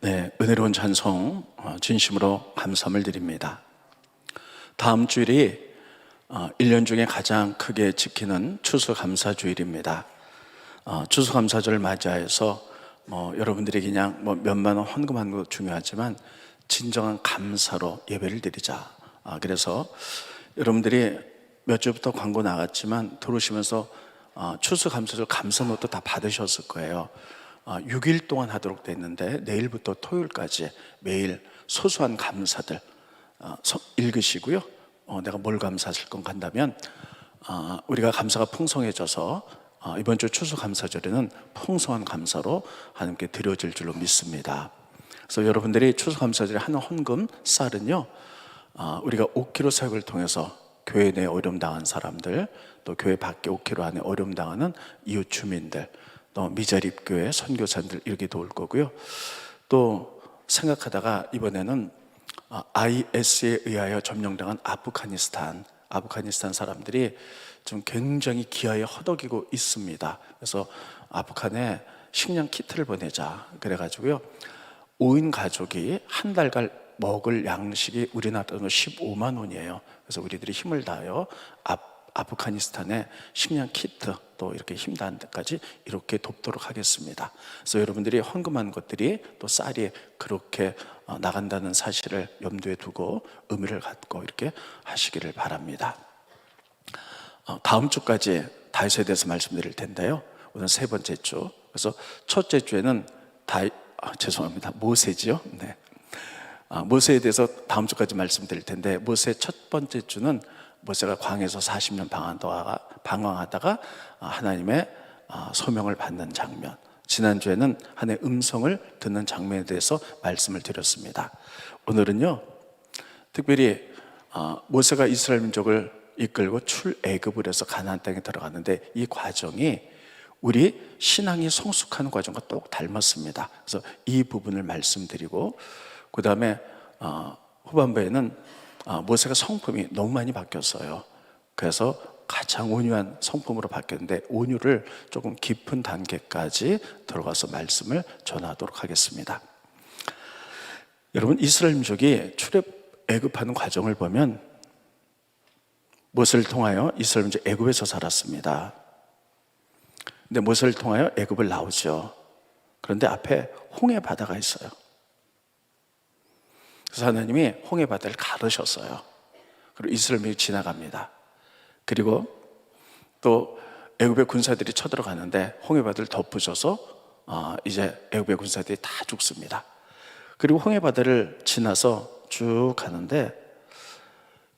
네, 은혜로운 찬송 진심으로 감사함을 드립니다. 다음 주일이 1년 중에 가장 크게 지키는 추수감사주일입니다. 추수감사절을 맞이해서 여러분들이 그냥 몇만 원 헌금하는 것도 중요하지만 진정한 감사로 예배를 드리자. 그래서 여러분들이 몇 주부터 광고 나갔지만 들어오시면서 추수감사절 감사노트 다 받으셨을 거예요. 6일 동안 하도록 됐는데 내일부터 토요일까지 매일 소소한 감사들 읽으시고요. 내가 뭘 감사할 건가 한다면 우리가 감사가 풍성해져서 이번 주 추수감사절에는 풍성한 감사로 하나님께 드려질 줄로 믿습니다. 그래서 여러분들이 추수감사절에 하는 헌금 쌀은요, 우리가 5kg 사역을 통해서 교회 내에 어려움 당한 사람들, 또 교회 밖에 5km 안에 어려움 당하는 이웃 주민들, 또 미자립교회 선교사들 이렇게 도울 거고요. 또 생각하다가 이번에는 IS에 의하여 점령당한 아프가니스탄 사람들이 좀 굉장히 기아에 허덕이고 있습니다. 그래서 아프간에 식량 키트를 보내자 그래가지고요, 5인 가족이 한 달간 먹을 양식이 우리나라 돈으로 15만 원이에요. 그래서 우리들이 힘을 다하여 아프가니스탄에 식량 키트 또 이렇게 힘닿은 데까지 이렇게 돕도록 하겠습니다. 그래서 여러분들이 헌금한 것들이 또 쌀이 그렇게 나간다는 사실을 염두에 두고 의미를 갖고 이렇게 하시기를 바랍니다. 다음 주까지 다윗에 대해서 말씀드릴 텐데요, 오늘 세 번째 주. 그래서 첫째 주에는 모세지요. 네. 모세에 대해서 다음 주까지 말씀드릴 텐데, 모세 첫 번째 주는 모세가 광야에서 40년 방황하다가 하나님의 소명을 받는 장면, 지난주에는 하나님의 음성을 듣는 장면에 대해서 말씀을 드렸습니다. 오늘은요, 특별히 모세가 이스라엘 민족을 이끌고 출애굽을 해서 가나안 땅에 들어갔는데 이 과정이 우리 신앙이 성숙하는 과정과 똑 닮았습니다. 그래서 이 부분을 말씀드리고, 그 다음에 후반부에는 모세가 성품이 너무 많이 바뀌었어요. 그래서 가장 온유한 성품으로 바뀌었는데 온유를 조금 깊은 단계까지 들어가서 말씀을 전하도록 하겠습니다. 여러분, 이스라엘 민족이 출애굽하는 과정을 보면 모세를 통하여 이스라엘 민족 애굽에서 살았습니다. 근데 모세를 통하여 애굽을 나오죠. 그런데 앞에 홍해 바다가 있어요. 그래서 하나님이 홍해 바다를 가르셨어요. 그리고 이스라엘 민족이 지나갑니다. 그리고 또 애굽의 군사들이 쳐들어가는데 홍해 바다를 덮으셔서 이제 애굽의 군사들이 다 죽습니다. 그리고 홍해 바다를 지나서 쭉 가는데,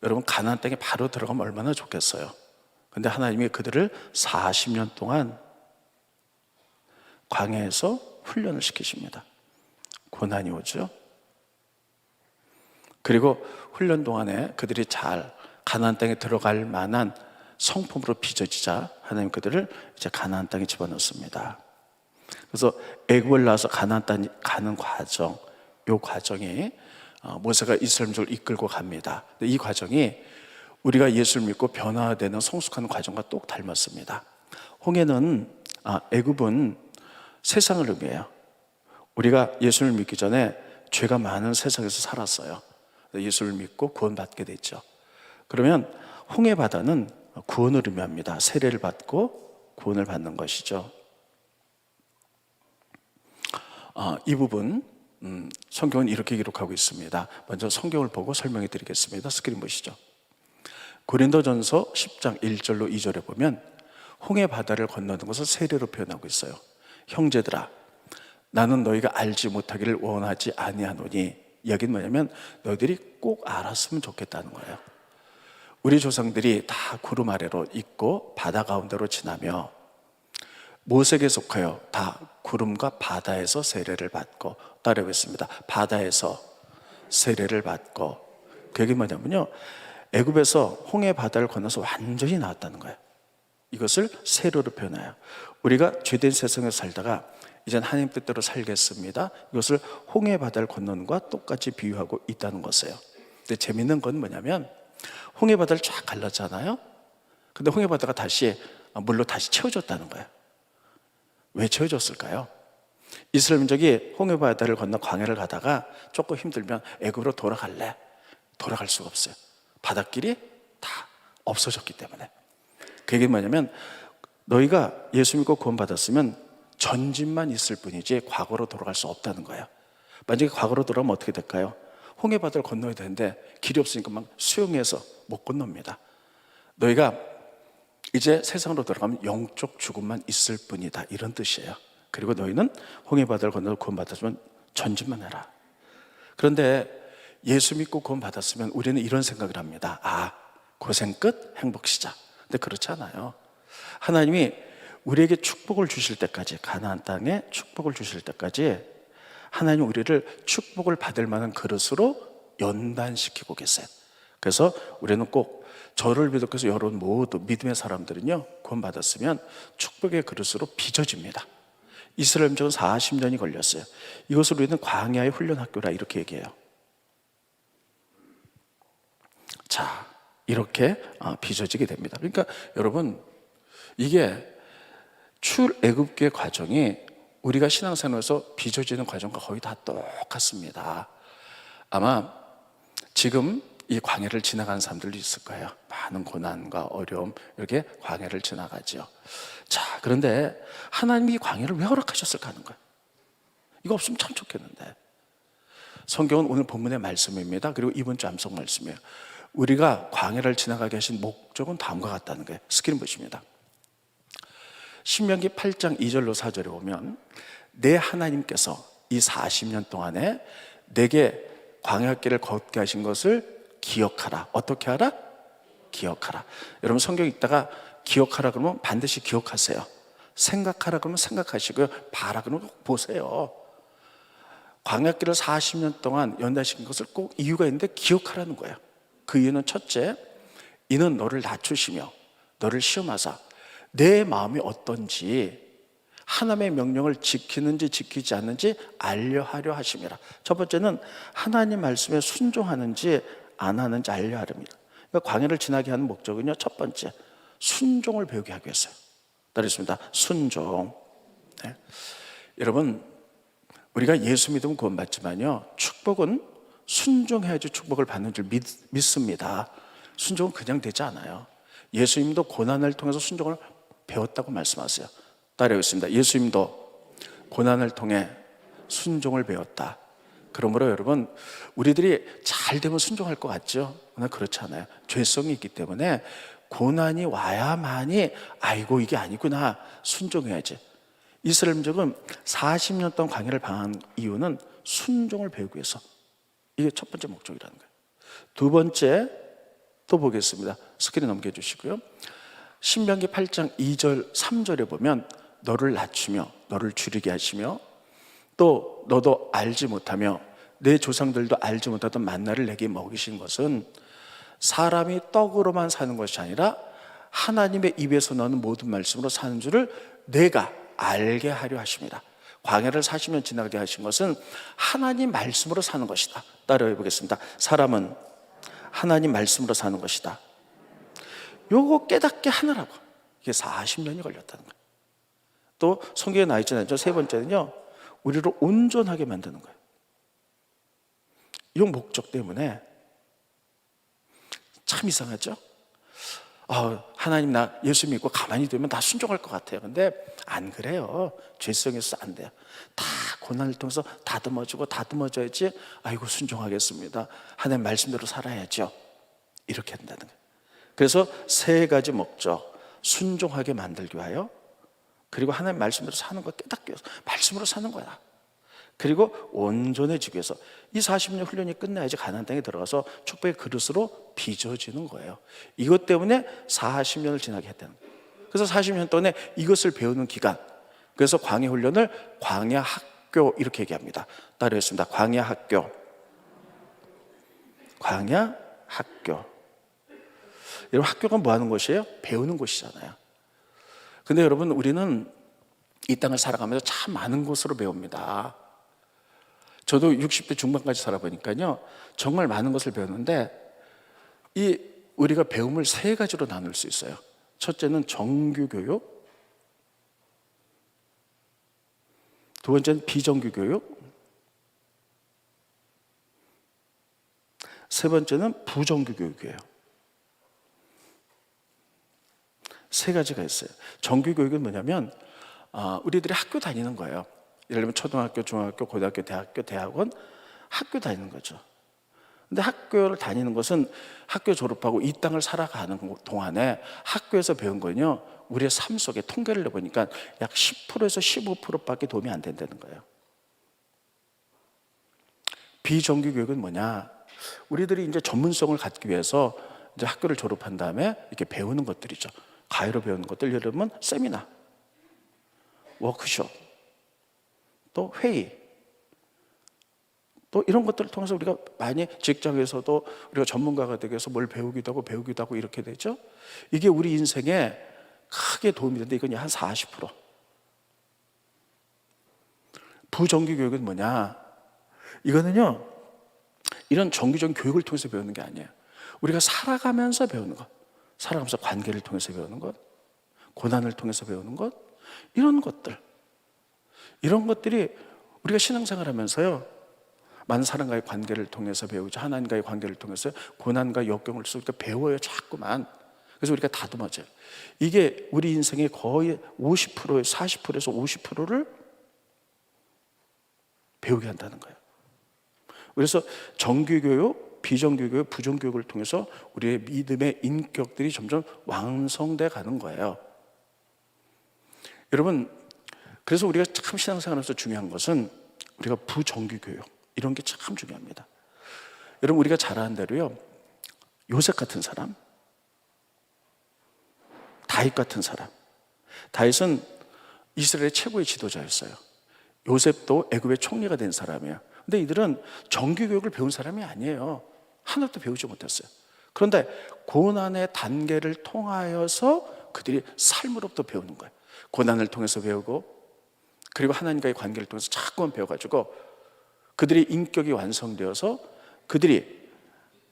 여러분, 가나안 땅에 바로 들어가면 얼마나 좋겠어요. 근데 하나님이 그들을 40년 동안 광야에서 훈련을 시키십니다. 고난이 오죠. 그리고 훈련 동안에 그들이 잘 가나안 땅에 들어갈 만한 성품으로 빚어지자 하나님 그들을 이제 가나안 땅에 집어넣습니다. 그래서 애굽을 나와서 가나안 땅 가는 과정, 이 과정이 모세가 이스라엘 민족을 이끌고 갑니다. 이 과정이 우리가 예수를 믿고 변화되는 성숙하는 과정과 똑 닮았습니다. 애굽은 세상을 의미해요. 우리가 예수를 믿기 전에 죄가 많은 세상에서 살았어요. 예수를 믿고 구원받게 됐죠. 그러면 홍해 바다는 구원을 의미합니다. 세례를 받고 구원을 받는 것이죠. 이 부분 성경은 이렇게 기록하고 있습니다. 먼저 성경을 보고 설명해 드리겠습니다. 스크린 보시죠. 고린도전서 10장 1절로 2절에 보면 홍해 바다를 건너는 것을 세례로 표현하고 있어요. 형제들아, 나는 너희가 알지 못하기를 원하지 아니하노니, 여기는 뭐냐면 너희들이 꼭 알았으면 좋겠다는 거예요. 우리 조상들이 다 구름 아래로 있고 바다 가운데로 지나며 모세에게 속하여 다 구름과 바다에서 세례를 받고, 따라해보겠습니다. 바다에서 세례를 받고. 그게 뭐냐면요, 애굽에서 홍해 바다를 건너서 완전히 나왔다는 거예요. 이것을 세례로 표현해요. 우리가 죄된 세상에서 살다가 이젠 하나님 뜻대로 살겠습니다, 이것을 홍해 바다를 건너는 것과 똑같이 비유하고 있다는 것이에요. 근데 재밌는 건 뭐냐면 홍해 바다를 쫙 갈랐잖아요. 근데 홍해 바다가 물로 다시 채워졌다는 거예요. 왜 채워졌을까요? 이스라엘 민족이 홍해바다를 건너 광야를 가다가 조금 힘들면 애굽으로 돌아갈래? 돌아갈 수가 없어요. 바닷길이 다 없어졌기 때문에. 그게 뭐냐면 너희가 예수 믿고 구원받았으면 전진만 있을 뿐이지 과거로 돌아갈 수 없다는 거예요. 만약에 과거로 돌아가면 어떻게 될까요? 홍해바다를 건너야 되는데 길이 없으니까 막 수영해서 못 건넙니다. 너희가 이제 세상으로 돌아가면 영적 죽음만 있을 뿐이다, 이런 뜻이에요. 그리고 너희는 홍해바다를 건너 구원받았으면 전진만 해라. 그런데 예수 믿고 구원받았으면 우리는 이런 생각을 합니다. 아, 고생 끝, 행복 시작. 근데 그렇지 않아요. 하나님이 우리에게 축복을 주실 때까지, 가나안 땅에 축복을 주실 때까지 하나님 우리를 축복을 받을 만한 그릇으로 연단시키고 계세요. 그래서 우리는 꼭 저를 비롯해서 여러분 모두 믿음의 사람들은요, 구원받았으면 축복의 그릇으로 빚어집니다. 이스라엘 민족은 40년이 걸렸어요. 이것을 우리는 광야의 훈련 학교라 이렇게 얘기해요. 자, 이렇게 빚어지게 됩니다. 그러니까 여러분, 이게 출애굽기의 과정이 우리가 신앙생활에서 빚어지는 과정과 거의 다 똑같습니다. 아마 지금 이 광야를 지나가는 사람들도 있을 거예요. 많은 고난과 어려움, 이렇게 광야를 지나가죠. 자, 그런데 하나님이 이 광야를 왜 허락하셨을까 하는 거예요. 이거 없으면 참 좋겠는데. 성경은 오늘 본문의 말씀입니다. 그리고 이번 주 암송 말씀이에요. 우리가 광야를 지나가게 하신 목적은 다음과 같다는 거예요. 스크린 보십니다. 신명기 8장 2절로 4절에 보면 내 하나님께서 이 40년 동안에 내게 광야길을 걷게 하신 것을 기억하라. 어떻게 하라? 기억하라. 여러분 성경 읽다가 기억하라 그러면 반드시 기억하세요. 생각하라 그러면 생각하시고요. 봐라 그러면 꼭 보세요. 광야길을 40년 동안 연단시킨 것을 꼭 이유가 있는데 기억하라는 거예요. 그 이유는 첫째, 이는 너를 낮추시며 너를 시험하사 내 마음이 어떤지 하나님의 명령을 지키는지 지키지 않는지 알려하려 하심이라. 첫 번째는 하나님 말씀에 순종하는지 안 하는지 알려하렵니다. 그러니까 광야를 지나게 하는 목적은요, 첫 번째 순종을 배우게 하기 위해서요. 따르겠습니다. 순종. 네. 여러분, 우리가 예수 믿으면 구원받지만요, 축복은 순종해야지 축복을 받는 줄 믿습니다. 순종은 그냥 되지 않아요. 예수님도 고난을 통해서 순종을 배웠다고 말씀하세요. 따라하겠습니다. 예수님도 고난을 통해 순종을 배웠다. 그러므로 여러분, 우리들이 잘 되면 순종할 것 같죠? 그러나 그렇지 않아요. 죄성이 있기 때문에 고난이 와야만이 아이고 이게 아니구나 순종해야지. 이스라엘 민족은 40년 동안 광야를 방한 이유는 순종을 배우기 위해서. 이게 첫 번째 목적이라는 거예요. 두 번째 또 보겠습니다. 스크린 넘겨주시고요. 신명기 8장 2절 3절에 보면 너를 낮추며 너를 줄이게 하시며 또 너도 알지 못하며 내 조상들도 알지 못하던 만나를 내게 먹이신 것은 사람이 떡으로만 사는 것이 아니라 하나님의 입에서 나오는 모든 말씀으로 사는 줄을 내가 알게 하려 하십니다. 광야를 40년 지나게 하신 것은 하나님 말씀으로 사는 것이다. 따라해 보겠습니다. 사람은 하나님 말씀으로 사는 것이다. 요거 깨닫게 하느라고 이게 40년이 걸렸다는 거예요. 또 성경에 나와 있잖아요. 세 번째는요, 우리를 온전하게 만드는 거예요. 이 목적 때문에 참 이상하죠? 하나님 나 예수 믿고 가만히 두면 다 순종할 것 같아요. 근데 안 그래요. 죄성에서 안 돼요. 다 고난을 통해서 다듬어져야지. 아이고 순종하겠습니다. 하나님 말씀대로 살아야죠. 이렇게 한다는 거예요. 그래서 세 가지 목적, 순종하게 만들기 위하여, 그리고 하나님 말씀대로 사는 거 깨닫기 위해서 말씀으로 사는 거야. 그리고 온전해지기 위해서 이 40년 훈련이 끝나야지 가나안 땅에 들어가서 축복의 그릇으로 빚어지는 거예요. 이것 때문에 40년을 지나게 했다는 거예요. 그래서 40년 동안에 이것을 배우는 기간, 그래서 광야 훈련을 광야 학교 이렇게 얘기합니다. 따라했습니다. 광야 학교. 광야 학교. 여러분, 학교가 뭐 하는 곳이에요? 배우는 곳이잖아요. 근데 여러분, 우리는 이 땅을 살아가면서 참 많은 것으로 배웁니다. 저도 60대 중반까지 살아보니까요, 정말 많은 것을 배웠는데 우리가 배움을 세 가지로 나눌 수 있어요. 첫째는 정규교육, 두 번째는 비정규 교육. 세 번째는 부정규 교육이에요. 세 가지가 있어요. 정규 교육은 뭐냐면 우리들이 학교 다니는 거예요. 예를 들면 초등학교, 중학교, 고등학교, 대학교, 대학원 학교 다니는 거죠. 근데 학교를 다니는 것은 학교 졸업하고 이 땅을 살아가는 동안에 학교에서 배운 거는요, 우리의 삶 속에 통계를 내보니까 약 10%에서 15%밖에 도움이 안 된다는 거예요. 비정규 교육은 뭐냐? 우리들이 이제 전문성을 갖기 위해서 이제 학교를 졸업한 다음에 이렇게 배우는 것들이죠. 가위로 배우는 것들, 예를 들면 세미나, 워크숍, 또 회의, 또 이런 것들을 통해서 우리가 많이 직장에서도 우리가 전문가가 되기 위해서 뭘 배우기도 하고 이렇게 되죠. 이게 우리 인생에 크게 도움이 되는데 이건 한 40%. 부정규 교육은 뭐냐? 이거는요, 이런 정규적인 교육을 통해서 배우는 게 아니에요. 우리가 살아가면서 배우는 것, 살아가면서 관계를 통해서 배우는 것, 고난을 통해서 배우는 것, 이런 것들이 우리가 신앙생활 하면서요, 많은 사람과의 관계를 통해서 배우죠. 하나님과의 관계를 통해서 고난과 역경을 우리가 배워요, 자꾸만. 그래서 우리가 다듬어져요. 이게 우리 인생의 거의 50%, 40%에서 50%를 배우게 한다는 거예요. 그래서 정규교육, 비정규교육, 부정교육을 통해서 우리의 믿음의 인격들이 점점 완성돼 가는 거예요. 여러분, 그래서 우리가 참 신앙생활에서 중요한 것은 우리가 부정규교육, 이런 게 참 중요합니다. 여러분, 우리가 잘 아는 대로요, 요셉 같은 사람, 다윗 같은 사람. 다윗은 이스라엘의 최고의 지도자였어요. 요셉도 애굽의 총리가 된 사람이에요. 근데 이들은 정규교육을 배운 사람이 아니에요. 하나도 배우지 못했어요. 그런데 고난의 단계를 통하여서 그들이 삶으로부터 배우는 거예요. 고난을 통해서 배우고, 그리고 하나님과의 관계를 통해서 자꾸만 배워가지고 그들의 인격이 완성되어서 그들이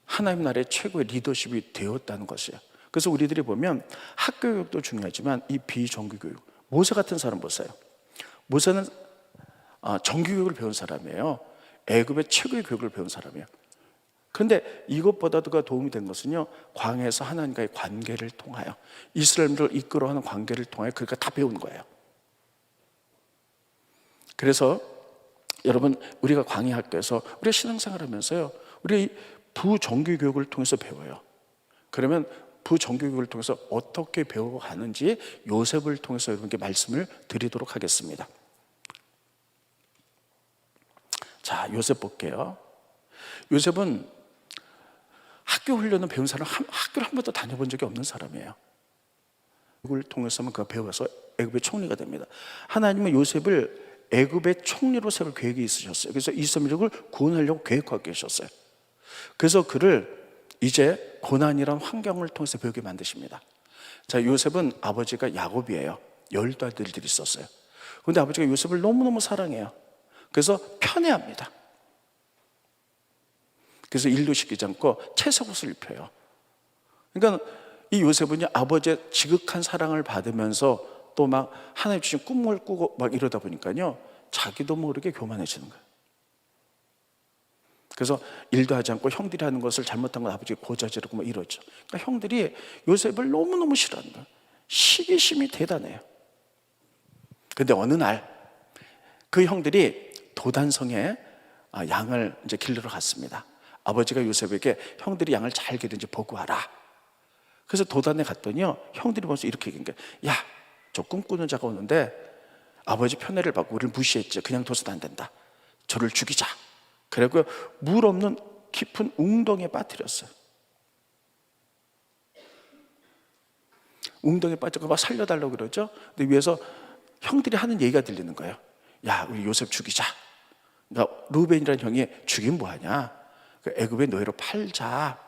하나님 나라의 최고의 리더십이 되었다는 것이에요. 그래서 우리들이 보면 학교 교육도 중요하지만 이 비정규 교육, 모세 같은 사람 보세요. 모세는 정규 교육을 배운 사람이에요. 애굽의 최고의 교육을 배운 사람이에요. 그런데 이것보다도 도움이 된 것은요, 광야에서 하나님과의 관계를 통하여, 이스라엘을 이끌어가는 관계를 통하여 그러니까 다 배운 거예요. 그래서 여러분, 우리가 광야 학교에서 우리가 신앙생활 하면서요, 우리 부정규 교육을 통해서 배워요. 그러면 부정규 교육을 통해서 어떻게 배워가는지 요셉을 통해서 여러분께 말씀을 드리도록 하겠습니다. 자, 요셉 볼게요. 요셉은 학교 훈련을 배운 사람, 학교를 한 번도 다녀본 적이 없는 사람이에요. 이걸 통해서만 그가 배워서 애굽의 총리가 됩니다. 하나님은 요셉을 애굽의 총리로 세울 계획이 있으셨어요. 그래서 이스라엘을 구원하려고 계획하고 계셨어요. 그래서 그를 이제 고난이란 환경을 통해서 배우게 만드십니다. 자, 요셉은 아버지가 야곱이에요. 12아들들이 있었어요. 그런데 아버지가 요셉을 너무너무 사랑해요. 그래서 편애합니다. 그래서 일도 시키지 않고 채석옷을 입혀요. 그러니까 이 요셉은요, 아버지의 지극한 사랑을 받으면서 또 막 하나님 주신 꿈을 꾸고 막 이러다 보니까요, 자기도 모르게 교만해지는 거예요. 그래서 일도 하지 않고 형들이 하는 것을 잘못한 건 아버지가 고자지르고 막 이러죠. 그러니까 형들이 요셉을 너무너무 싫어하는 거예요. 시기심이 대단해요. 그런데 어느 날 그 형들이 도단성에 양을 이제 기르러 갔습니다. 아버지가 요셉에게 형들이 양을 잘 기르는지 보고 와라. 그래서 도단에 갔더니요, 형들이 벌써 이렇게 얘기한 거예요. 야, 저 꿈꾸는 자가 오는데 아버지 편애를 받고 우리를 무시했지. 그냥 둬서는 안 된다. 저를 죽이자. 그리고 물 없는 깊은 웅덩이에 빠뜨렸어요. 웅덩이에 빠져서 막 살려달라고 그러죠. 근데 위에서 형들이 하는 얘기가 들리는 거예요. 야, 우리 요셉 죽이자. 그러니까 루벤이라는 형이 죽이면 뭐하냐, 애굽의 노예로 팔자.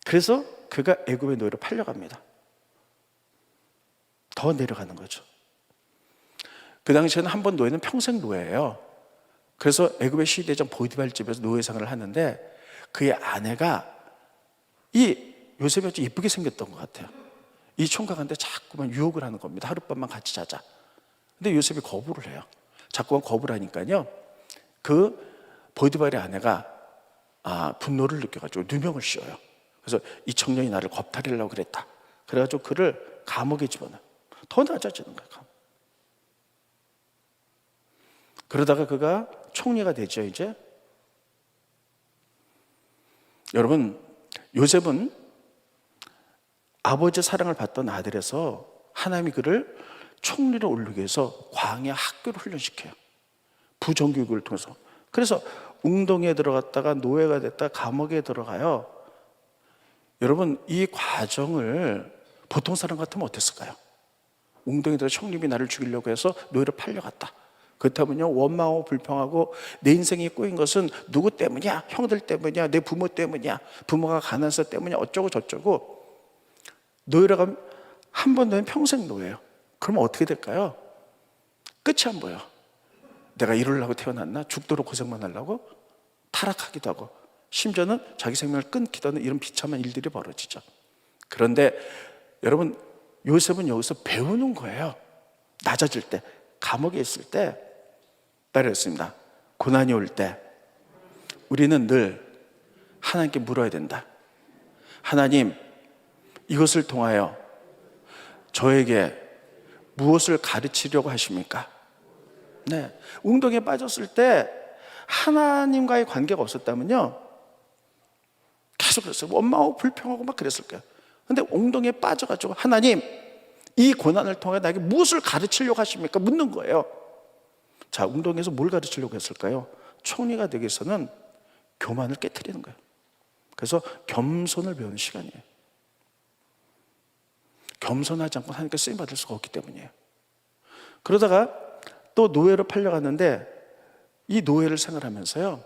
그래서 그가 애굽의 노예로 팔려갑니다. 더 내려가는 거죠. 그 당시에는 한 번 노예는 평생 노예예요. 그래서 애굽의 시대장 보디발 집에서 노예 생활을 하는데 그의 아내가 이 요셉이 아주 예쁘게 생겼던 것 같아요. 이 총각한테 자꾸만 유혹을 하는 겁니다. 하룻밤만 같이 자자. 근데 요셉이 거부를 해요. 자꾸만 거부를 하니까요, 그 보디발의 아내가 분노를 느껴가지고 누명을 씌워요. 그래서 이 청년이 나를 겁탈하려고 그랬다. 그래가지고 그를 감옥에 집어넣어요. 더 낮아지는 거예요. 그러다가 그가 총리가 되죠. 이제 여러분, 요셉은 아버지의 사랑을 받던 아들에서 하나님이 그를 총리로 오르기 위해서 광야 학교를 훈련시켜요. 부정교육을 통해서. 그래서 웅동에 들어갔다가 노예가 됐다 감옥에 들어가요. 여러분, 이 과정을 보통 사람 같으면 어땠을까요? 웅동에 들어가 총리이 나를 죽이려고 해서 노예로 팔려갔다. 그렇다면요, 원망하고 불평하고 내 인생이 꼬인 것은 누구 때문이야? 형들 때문이야? 내 부모 때문이야? 부모가 가난해서 때문이야? 어쩌고 저쩌고. 노예로 가면 한 번 되면 평생 노예예요. 그러면 어떻게 될까요? 끝이 안 보여. 내가 이러려고 태어났나? 죽도록 고생만 하려고? 타락하기도 하고, 심지어는 자기 생명을 끊기도 하는 이런 비참한 일들이 벌어지죠. 그런데 여러분, 요셉은 여기서 배우는 거예요. 낮아질 때, 감옥에 있을 때 따라했습니다. 고난이 올 때 우리는 늘 하나님께 물어야 된다. 하나님, 이것을 통하여 저에게 무엇을 가르치려고 하십니까? 네, 웅동에 빠졌을 때 하나님과의 관계가 없었다면요, 계속 그랬어요. 원망하고 불평하고 막 그랬을 거예요. 근데 웅동에 빠져가지고 하나님, 이 고난을 통해 나에게 무엇을 가르치려고 하십니까? 묻는 거예요. 자, 웅동에서 뭘 가르치려고 했을까요? 총리가 되기 위해서는 교만을 깨트리는 거예요. 그래서 겸손을 배우는 시간이에요. 겸손하지 않고 하나님께 쓰임받을 수가 없기 때문이에요. 그러다가 또 노예로 팔려갔는데 이 노예를 생활하면서요,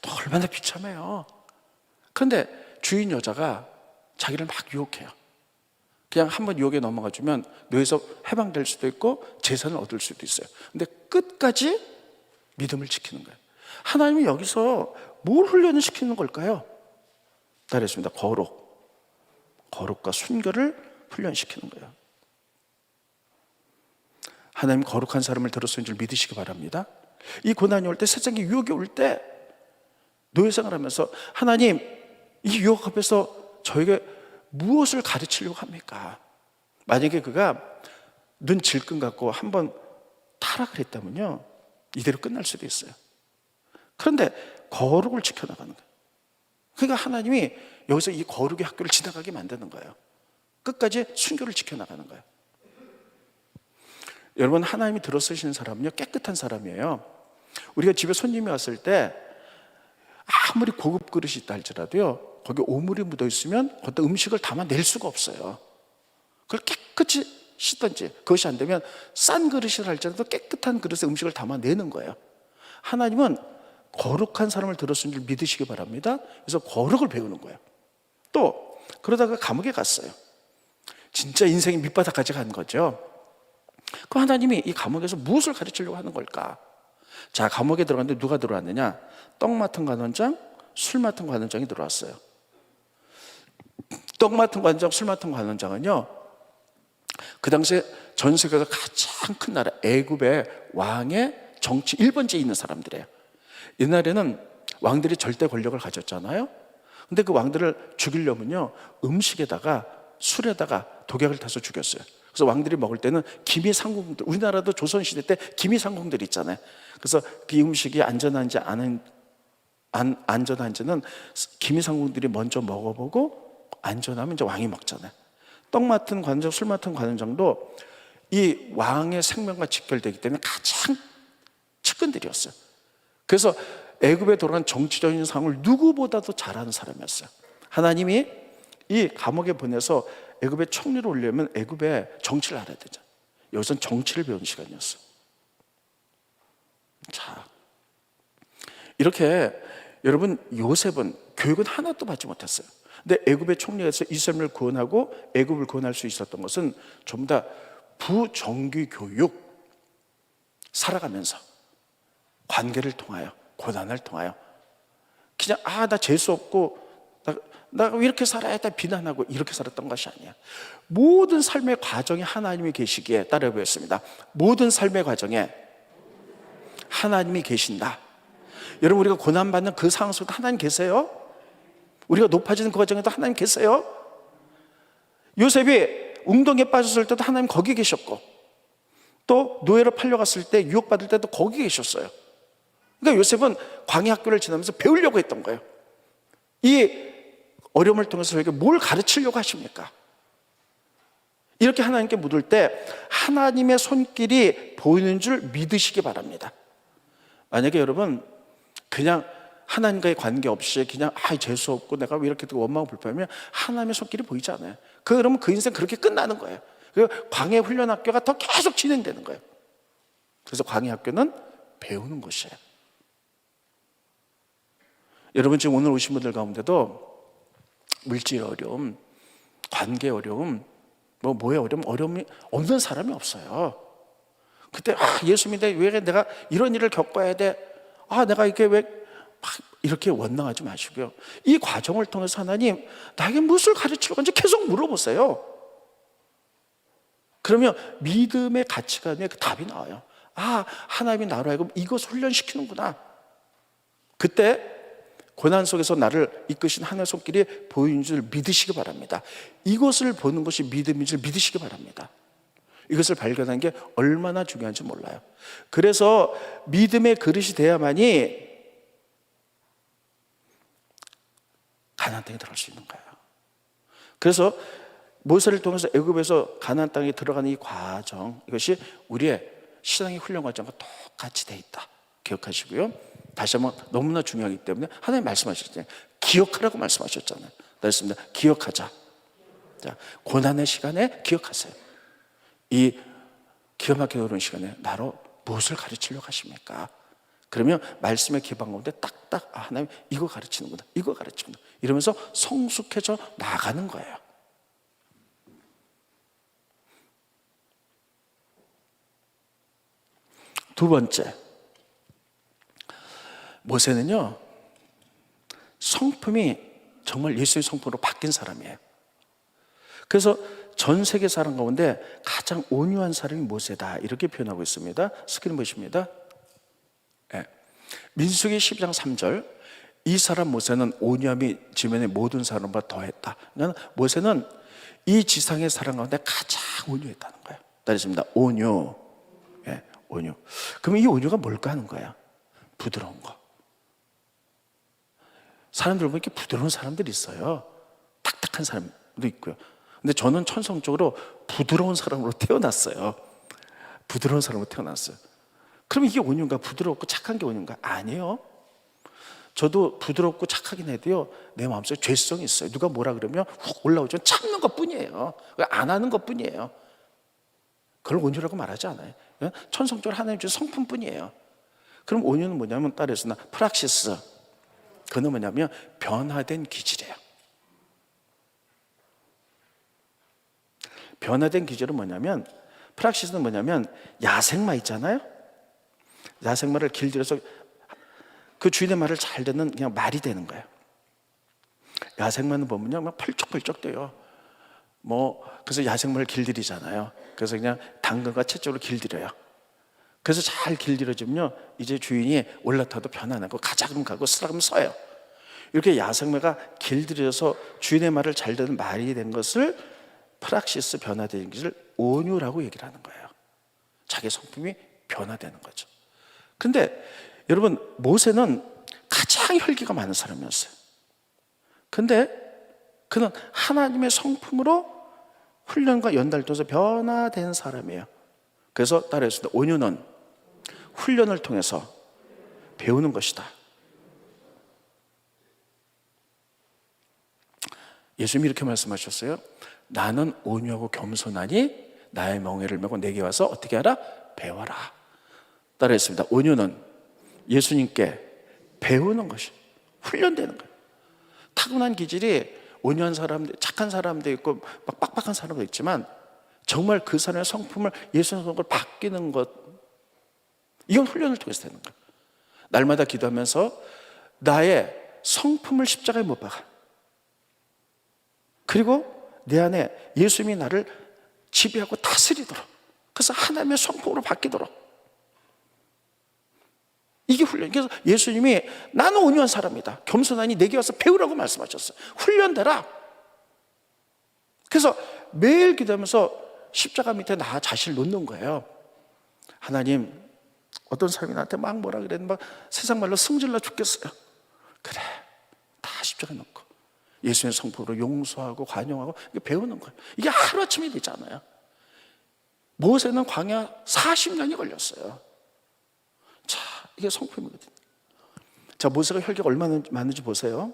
또 얼마나 비참해요. 그런데 주인 여자가 자기를 막 유혹해요. 그냥 한번 유혹에 넘어가 주면 노예에서 해방될 수도 있고 재산을 얻을 수도 있어요. 근데 끝까지 믿음을 지키는 거예요. 하나님이 여기서 뭘 훈련을 시키는 걸까요? 따라했습니다. 거룩과 순결을 훈련시키는 거예요. 하나님 거룩한 사람을 들었으는 줄 믿으시기 바랍니다. 이 고난이 올 때, 세상에 유혹이 올 때 노예생활 하면서 하나님, 이 유혹 앞에서 저에게 무엇을 가르치려고 합니까? 만약에 그가 눈 질끈 갖고 한번 타락을 했다면요, 이대로 끝날 수도 있어요. 그런데 거룩을 지켜나가는 거예요. 그러니까 하나님이 여기서 이 거룩의 학교를 지나가게 만드는 거예요. 끝까지 순교를 지켜나가는 거예요. 여러분, 하나님이 들어쓰시는 사람은요, 깨끗한 사람이에요. 우리가 집에 손님이 왔을 때 아무리 고급 그릇이 있다 할지라도요, 거기 오물이 묻어 있으면 거기다 음식을 담아낼 수가 없어요. 그걸 깨끗이 씻든지, 그것이 안 되면 싼 그릇이라 할지라도 깨끗한 그릇에 음식을 담아내는 거예요. 하나님은 거룩한 사람을 들었은 줄 믿으시기 바랍니다. 그래서 거룩을 배우는 거예요. 또 그러다가 감옥에 갔어요. 진짜 인생이 밑바닥까지 간 거죠. 그 하나님이 이 감옥에서 무엇을 가르치려고 하는 걸까? 자, 감옥에 들어갔는데 누가 들어왔느냐? 떡 맡은 관원장, 술 맡은 관원장이 들어왔어요. 떡 맡은 관원장, 술 맡은 관원장은요, 그 당시에 전 세계가 가장 큰 나라 애굽의 왕의 정치 1번지에 있는 사람들이에요. 옛날에는 왕들이 절대 권력을 가졌잖아요. 근데 그 왕들을 죽이려면요, 음식에다가 술에다가 독약을 타서 죽였어요. 그래서 왕들이 먹을 때는 기미상궁들, 우리나라도 조선시대 때 기미상궁들이 있잖아요. 그래서 그 음식이 안전한지 안전한지는 기미상궁들이 먼저 먹어보고 안전하면 이제 왕이 먹잖아요. 떡 맡은 관원장, 술 맡은 관원장도 이 왕의 생명과 직결되기 때문에 가장 측근들이었어요. 그래서 애굽에 돌아간 정치적인 상황을 누구보다도 잘하는 사람이었어요. 하나님이 이 감옥에 보내서 애굽의 총리로 올리려면 애굽의 정치를 알아야 되죠. 여기서는 정치를 배우는 시간이었어요. 자, 이렇게 여러분, 요셉은 교육은 하나도 받지 못했어요. 근데 애굽의 총리에서 이스라엘을 구원하고 애굽을 구원할 수 있었던 것은 전부 다 부정규 교육, 살아가면서 관계를 통하여, 고난을 통하여, 그냥 나 재수 없고 나 왜 이렇게 살아야 했다 비난하고 이렇게 살았던 것이 아니야. 모든 삶의 과정에 하나님이 계시기에, 따라해보겠습니다. 모든 삶의 과정에 하나님이 계신다. 여러분, 우리가 고난받는 그 상황 속에도 하나님 계세요? 우리가 높아지는 그 과정에도 하나님 계세요? 요셉이 웅덩이에 빠졌을 때도 하나님 거기 계셨고, 또 노예로 팔려갔을 때 유혹받을 때도 거기 계셨어요. 그러니까 요셉은 광야 학교를 지나면서 배우려고 했던 거예요. 이 어려움을 통해서 저에게 뭘 가르치려고 하십니까? 이렇게 하나님께 묻을 때 하나님의 손길이 보이는 줄 믿으시기 바랍니다. 만약에 여러분 그냥 하나님과의 관계없이 그냥 재수없고 내가 왜 이렇게 원망하고 불평하면 하나님의 손길이 보이지 않아요. 그러면 그 인생 그렇게 끝나는 거예요. 그리고 광야 훈련 학교가 더 계속 진행되는 거예요. 그래서 광야 학교는 배우는 곳이에요. 여러분, 지금 오늘 오신 분들 가운데도 물질 어려움, 관계 어려움, 뭐의 어려움이 없는 사람이 없어요. 그때 예수 믿는데 왜 내가 이런 일을 겪어야 돼? 내가 이게 왜 이렇게 원망하지 마시고요. 이 과정을 통해서 하나님 나에게 무엇을 가르치려고 하는지 계속 물어보세요. 그러면 믿음의 가치관에 그 답이 나와요. 하나님이 나로 하여금 이것을 훈련시키는구나. 그때 고난 속에서 나를 이끄신 하나님의 손길이 보이는 줄 믿으시기 바랍니다. 이것을 보는 것이 믿음인 줄 믿으시기 바랍니다. 이것을 발견하는 게 얼마나 중요한지 몰라요. 그래서 믿음의 그릇이 돼야만이 가나안 땅에 들어갈 수 있는 거예요. 그래서 모세를 통해서 애굽에서 가나안 땅에 들어가는 이 과정, 이것이 우리의 신앙의 훈련 과정과 똑같이 돼 있다. 기억하시고요. 다시 한번 너무나 중요하기 때문에 하나님 말씀하셨잖아요. 기억하라고 말씀하셨잖아요. 그렇습니다. 기억하자. 자, 고난의 시간에 기억하세요. 이 기가 막히게 어려운 시간에 나로 무엇을 가르치려고 하십니까? 그러면 말씀의 기반 가운데 딱딱 하나님 이거 가르치는구나, 이거 가르치는구나 이러면서 성숙해져 나가는 거예요. 두 번째, 모세는요 성품이 정말 예수의 성품으로 바뀐 사람이에요. 그래서 전 세계 사람 가운데 가장 온유한 사람이 모세다, 이렇게 표현하고 있습니다. 스크린 보십니다. 네. 민수기 12장 3절, 이 사람 모세는 온유함이 지면의 모든 사람보다 더했다. 그러니까 모세는 이 지상의 사람 가운데 가장 온유했다는 거예요. 따르십니다. 온유. 네, 온유. 그럼 이 온유가 뭘까 하는 거예요? 부드러운 거. 사람들 보면 이렇게 부드러운 사람들이 있어요. 딱딱한 사람도 있고요. 근데 저는 천성적으로 부드러운 사람으로 태어났어요. 부드러운 사람으로 태어났어요. 그럼 이게 온유인가? 부드럽고 착한 게 온유인가? 아니에요. 저도 부드럽고 착하긴 해도요, 내 마음속에 죄성이 있어요. 누가 뭐라 그러면 훅 올라오죠. 참는 것 뿐이에요. 안 하는 것 뿐이에요. 그걸 온유라고 말하지 않아요. 천성적으로 하나님 주신 성품 뿐이에요. 그럼 온유는 뭐냐면 따라서 프락시스, 그는 뭐냐면 변화된 기질이에요. 변화된 기질은 뭐냐면, 프락시스는 뭐냐면 야생마 있잖아요. 야생마를 길들여서 그 주인의 말을 잘 듣는 그냥 말이 되는 거예요. 야생마는 보면요 막 펄쩍펄쩍 돼요. 그래서 야생마를 길들이잖아요. 그래서 그냥 당근과 채찍으로 길들여요. 그래서 잘 길들여지면요 이제 주인이 올라타도 변화 안 하고 가자 그러면 가고 서라 그러면 서요. 이렇게 야생마가 길들여서 주인의 말을 잘 듣는 말이 된 것을 프락시스, 변화되는 것을 온유라고 얘기를 하는 거예요. 자기 성품이 변화되는 거죠. 근데 여러분, 모세는 가장 혈기가 많은 사람이었어요. 근데 그는 하나님의 성품으로 훈련과 연달아서 변화된 사람이에요. 그래서 따라했습니다. 온유는 훈련을 통해서 배우는 것이다. 예수님이 이렇게 말씀하셨어요. 나는 온유하고 겸손하니 나의 멍에를 메고 내게 와서 어떻게 하라? 배워라. 따라했습니다. 온유는 예수님께 배우는 것이 훈련되는 거예요. 타고난 기질이 온유한 사람들, 착한 사람도 있고 막 빡빡한 사람도 있지만 정말 그 사람의 성품을 예수의 성품으로 바뀌는 것, 이건 훈련을 통해서 되는 거예요. 날마다 기도하면서 나의 성품을 십자가에 못 박아. 그리고 내 안에 예수님이 나를 지배하고 다스리도록, 그래서 하나님의 성품으로 바뀌도록. 이게 훈련. 그래서 예수님이 나는 온유한 사람이다, 겸손하니 내게 와서 배우라고 말씀하셨어요. 훈련되라. 그래서 매일 기도하면서 십자가 밑에 나 자신을 놓는 거예요. 하나님, 어떤 사람이 나한테 막 뭐라 그랬는데 막 세상 말로 승질나 죽겠어요. 그래, 다 십자가 놓고 예수의 성품으로 용서하고 관용하고 이게 배우는 거예요. 이게 하루아침에 되지 않아요. 모세는 광야 40년이 걸렸어요. 자, 이게 성품이거든요. 자, 모세가 혈기가 얼마나 많은지 보세요.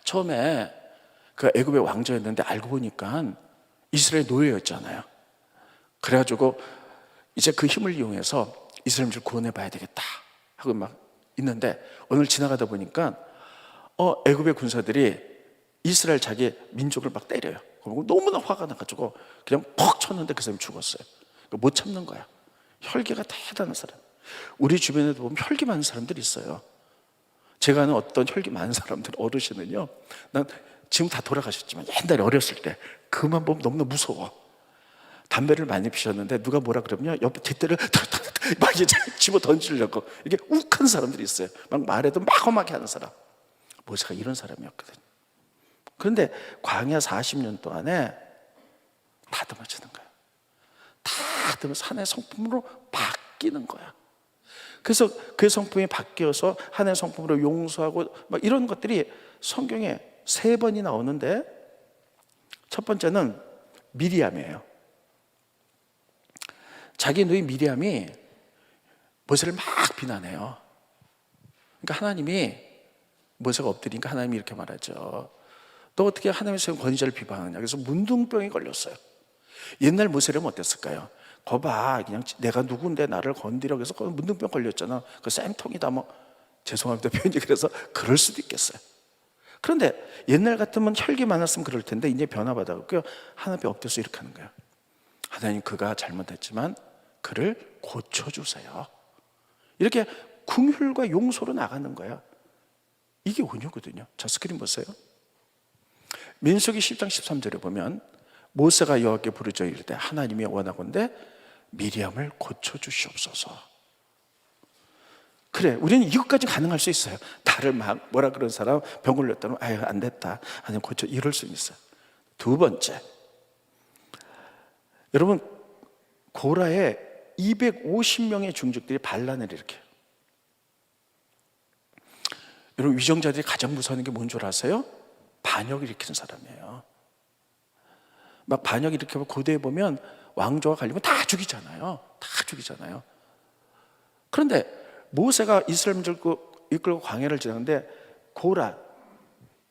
처음에 그 애굽의 왕자였는데 알고 보니까 이스라엘 노예였잖아요. 그래가지고 이제 그 힘을 이용해서 이스라엘을 구원해 봐야 되겠다 하고 막 있는데, 오늘 지나가다 보니까 애굽의 군사들이 이스라엘 자기 민족을 막 때려요. 그리고 너무나 화가 나가지고 그냥 퍽 쳤는데 그 사람이 죽었어요. 못 참는 거야. 혈기가 대단한 사람. 우리 주변에도 보면 혈기 많은 사람들이 있어요. 제가 아는 어떤 혈기 많은 사람들, 어르신은요, 난 지금 다 돌아가셨지만 옛날에 어렸을 때 그만 보면 너무나 무서워. 담배를 많이 피셨는데 누가 뭐라 그러면요, 옆에 뒷대를 막 이제 집어 던지려고, 이게 욱한 사람들이 있어요. 막 말해도 막 험하게 하는 사람. 모세가 이런 사람이었거든요. 그런데 광야 40년 동안에 다듬어지는 거예요. 다듬어서 하나의 성품으로 바뀌는 거야. 그래서 그 성품이 바뀌어서 하나의 성품으로 용서하고 막 이런 것들이 성경에 3번이 나오는데, 첫 번째는 미리암이에요. 자기 누이 미리암이 모세를 막 비난해요. 그러니까 하나님이, 모세가 엎드리니까 하나님이 이렇게 말하죠. 너 어떻게 하나님의 세운 권위자를 비방하냐. 그래서 문둥병이 걸렸어요. 옛날 모세라면 어땠을까요? 거봐, 그냥 내가 누군데 나를 건드려, 그래서 문둥병 걸렸잖아, 그 쌤통이다, 뭐 죄송합니다 표현이 그래서 그럴 수도 있겠어요. 그런데 옛날 같으면 혈기 많았으면 그럴 텐데 이제 변화받아갖고요, 하나님 앞에 엎드려서 이렇게 하는 거예요. 하나님, 그가 잘못했지만 그를 고쳐주세요. 이렇게 긍휼과 용서로 나가는 거야. 이게 온유거든요. 자, 스크린 보세요. 민수기 10장 13절에 보면 모세가 여호와께 부르짖어 이르되 하나님이 원하건대 미리암을 고쳐주시옵소서. 그래, 우리는 이것까지 가능할 수 있어요. 나를 막 뭐라 그런 사람 병 걸렸다면 아유 안 됐다, 하나님 고쳐, 이럴 수 있어요. 두 번째, 여러분, 고라에 250명의 중직들이 반란을 일으켜요. 여러분, 위정자들이 가장 무서운 게 뭔 줄 아세요? 반역을 일으키는 사람이에요. 막 반역 일으키면 고대에 보면 왕조가 갈리면 다 죽이잖아요. 다 죽이잖아요. 그런데 모세가 이스라엘을 이끌고 광야를 지나는데 고라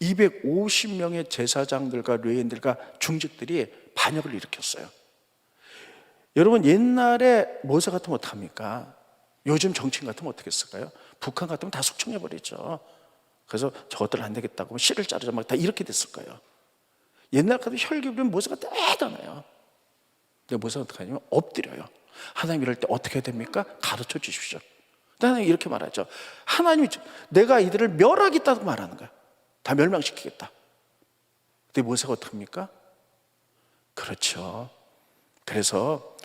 250명의 제사장들과 레위인들과 중직들이 반역을 일으켰어요. 여러분, 옛날에 모세 같으면 어떡합니까? 요즘 정치인 같으면 어떻게 했을까요? 북한 같으면 다 숙청해버리죠. 그래서 저것들 안 되겠다고 씨를 자르자 막 다 이렇게 됐을 거예요. 옛날 같으면 혈기 부리면 모세가 대단해요. 근데 모세가 어떻게 하냐면 엎드려요. 하나님, 이럴 때 어떻게 해야 됩니까? 가르쳐 주십시오. 하나님 이렇게 말하죠. 하나님이, 내가 이들을 멸하겠다고 말하는 거야. 다 멸망시키겠다. 근데 모세가 어떻게 합니까? 그렇죠. 그래서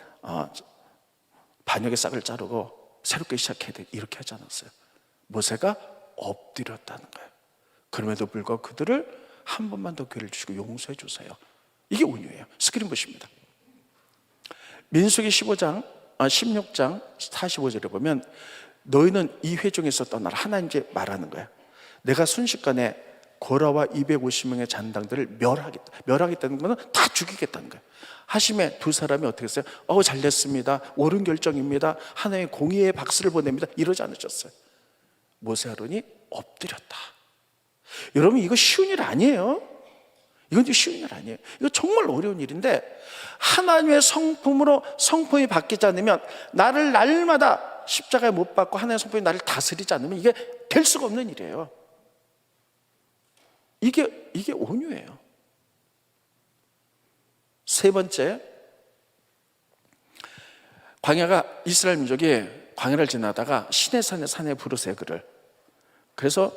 반역의 싹을 자르고 새롭게 시작해야 돼, 이렇게 하지 않았어요. 모세가 엎드렸다는 거예요. 그럼에도 불구하고 그들을 한 번만 더 기회를 주시고 용서해 주세요. 이게 온유예요. 스크린 보십니다. 민수기 16장 45절에 보면 너희는 이 회중에서 떠나라. 하나님 이제 말하는 거야. 내가 순식간에 고라와 250명의 잔당들을 멸하겠다. 멸하겠다는 거는 다 죽이겠다는 거예요. 하심에 두 사람이 어떻게 했어요? 잘 됐습니다, 옳은 결정입니다, 하나님의 공의의 박수를 보냅니다, 이러지 않으셨어요. 모세 아론이 엎드렸다. 여러분, 이거 쉬운 일 아니에요. 이건 쉬운 일 아니에요. 이거 정말 어려운 일인데, 하나님의 성품으로 성품이 바뀌지 않으면, 나를 날마다 십자가에 못 박고 하나님의 성품이 나를 다스리지 않으면 이게 될 수가 없는 일이에요. 이게 온유예요. 세 번째, 광야가, 이스라엘 민족이 광야를 지나다가 시내산에 산에 부르세요, 그를. 그래서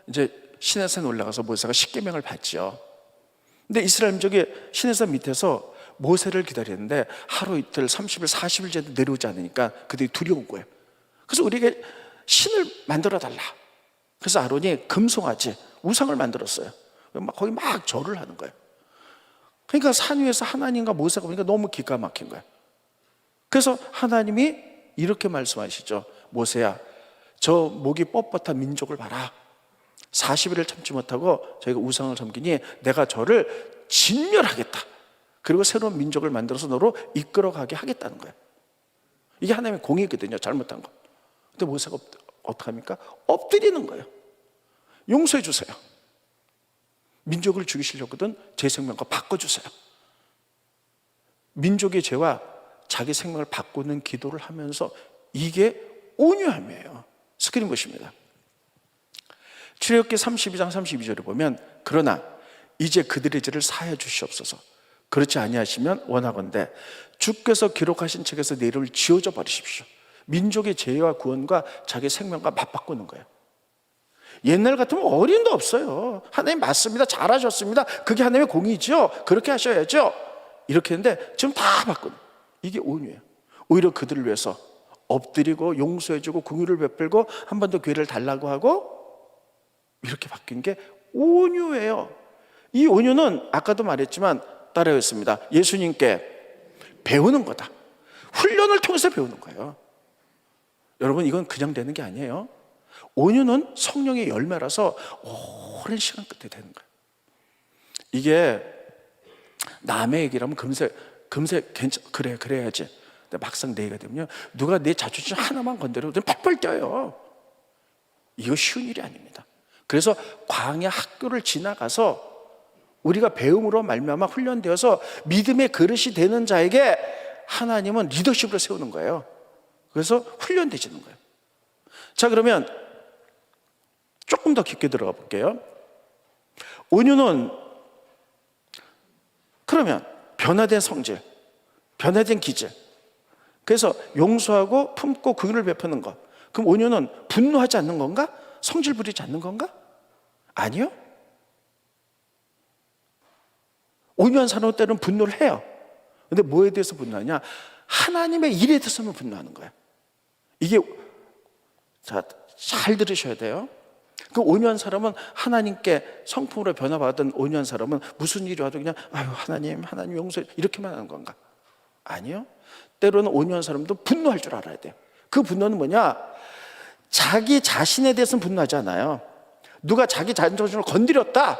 이제 시내산에 올라가서 모세가 십계명을 받죠. 근데 이스라엘 민족이 시내산 밑에서 모세를 기다리는데 하루 이틀 30일 40일째도 내려오지 않으니까 그들이 두려운 거예요. 그래서 우리에게 신을 만들어 달라. 그래서 아론이 금송아지 우상을 만들었어요. 거기 막 절을 하는 거예요. 그러니까 산 위에서 하나님과 모세가 보니까 너무 기가 막힌 거예요. 그래서 하나님이 이렇게 말씀하시죠. 모세야, 저 목이 뻣뻣한 민족을 봐라. 40일을 참지 못하고 저희가 우상을 섬기니 내가 저를 진멸하겠다. 그리고 새로운 민족을 만들어서 너로 이끌어가게 하겠다는 거예요. 이게 하나님의 공의거든요, 잘못한 거. 근데 모세가 어떡합니까? 엎드리는 거예요. 용서해 주세요. 민족을 죽이시려거든 제 생명과 바꿔주세요. 민족의 죄와 자기 생명을 바꾸는 기도를 하면서 이게 온유함이에요. 스크린 보십니다. 출애굽기 32장 32절에 보면 그러나 이제 그들의 죄를 사하여 주시옵소서. 그렇지 아니하시면 원하건대 주께서 기록하신 책에서 내 이름을 지워져 버리십시오. 민족의 죄와 구원과 자기 생명과 맞바꾸는 거예요. 옛날 같으면 어림도 없어요. 하나님 맞습니다, 잘하셨습니다, 그게 하나님의 공의죠, 그렇게 하셔야죠, 이렇게 했는데 지금 다 바꾸는, 이게 온유예요. 오히려 그들을 위해서 엎드리고 용서해주고 긍휼을 베풀고 한 번 더 기회를 달라고 하고 이렇게 바뀐 게 온유예요. 이 온유는 아까도 말했지만 따라했습니다. 예수님께 배우는 거다. 훈련을 통해서 배우는 거예요. 여러분, 이건 그냥 되는 게 아니에요. 온유는 성령의 열매라서 오랜 시간 끝에 되는 거예요. 이게 남의 얘기라면 금세 그래 그래야지. 근데 막상 내 얘기가 되면요, 누가 내 자존심 하나만 건드려도 펄펄 뛰어요. 이거 쉬운 일이 아닙니다. 그래서 광야 학교를 지나가서 우리가 배움으로 말미암아 훈련되어서 믿음의 그릇이 되는 자에게 하나님은 리더십으로 세우는 거예요. 그래서 훈련되지는 거예요. 자, 그러면 조금 더 깊게 들어가 볼게요. 온유는 그러면 변화된 성질, 변화된 기질, 그래서 용서하고 품고 긍휼을 베푸는 것. 그럼 온유는 분노하지 않는 건가? 성질 부리지 않는 건가? 아니요. 온유한 사람은 때로는 분노를 해요. 근데 뭐에 대해서 분노하냐? 하나님의 일에 대해서만 분노하는 거예요. 이게, 자, 잘 들으셔야 돼요. 그 온유한 사람은 하나님께 성품으로 변화받은 온유한 사람은 무슨 일이 와도 그냥 아유 하나님 용서해, 이렇게만 하는 건가? 아니요. 때로는 온유한 사람도 분노할 줄 알아야 돼요. 그 분노는 뭐냐? 자기 자신에 대해서는 분노하지 않아요. 누가 자기 자존심을 건드렸다.